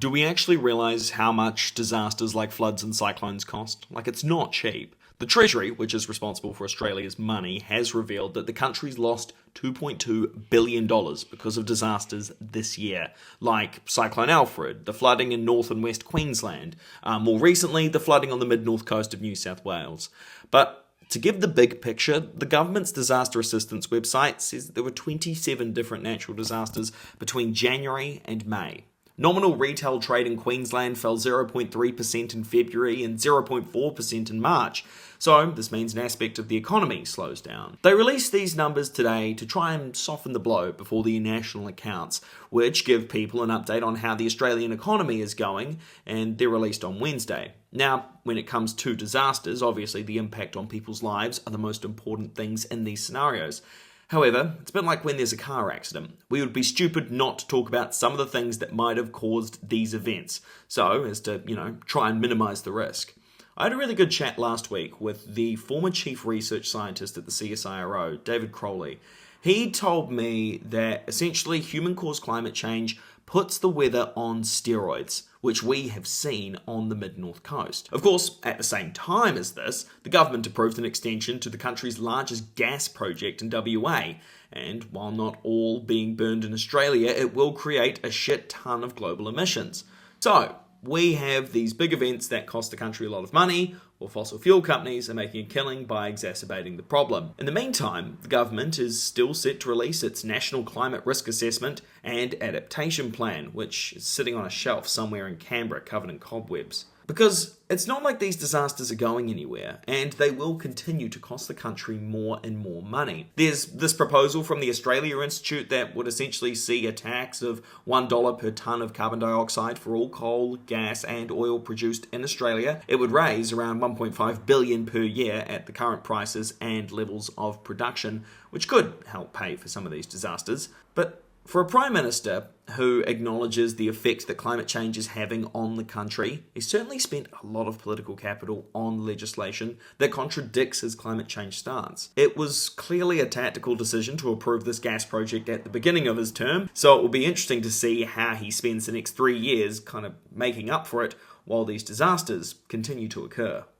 Do we actually realise how much disasters like floods and cyclones cost? Like, it's not cheap. The Treasury, which is responsible for Australia's money, has revealed that the country's lost $2.2 billion because of disasters this year, like Cyclone Alfred, the flooding in North and West Queensland, more recently, the flooding on the mid-north coast of New South Wales. But to give the big picture, the government's disaster assistance website says that there were 27 different natural disasters between January and May. Nominal retail trade in Queensland fell 0.3% in February and 0.4% in March, so this means an aspect of the economy slows down. They released these numbers today to try and soften the blow before the national accounts, which give people an update on how the Australian economy is going, and they're released on Wednesday. Now, when it comes to disasters, obviously the impact on people's lives are the most important things in these scenarios. However, it's a bit like when there's a car accident. We would be stupid not to talk about some of the things that might have caused these events, so as to, try and minimise the risk. I had a really good chat last week with the former chief research scientist at the CSIRO, David Crowley. He told me that essentially human-caused climate change puts the weather on steroids, which we have seen on the mid-north coast. Of course, at the same time as this, the government approved an extension to the country's largest gas project in WA, and while not all being burned in Australia, it will create a shit ton of global emissions. So, we have these big events that cost the country a lot of money, or fossil fuel companies are making a killing by exacerbating the problem. In the meantime, the government is still set to release its National Climate Risk Assessment and Adaptation Plan, which is sitting on a shelf somewhere in Canberra covered in cobwebs. Because it's not like these disasters are going anywhere, and they will continue to cost the country more and more money. There's this proposal from the Australia Institute that would essentially see a tax of $1 per tonne of carbon dioxide for all coal, gas and oil produced in Australia. It would raise around $1.5 billion per year at the current prices and levels of production, which could help pay for some of these disasters. But for a Prime Minister who acknowledges the effect that climate change is having on the country, he's certainly spent a lot of political capital on legislation that contradicts his climate change stance. It was clearly a tactical decision to approve this gas project at the beginning of his term, so it will be interesting to see how he spends the next 3 years kind of making up for it while these disasters continue to occur.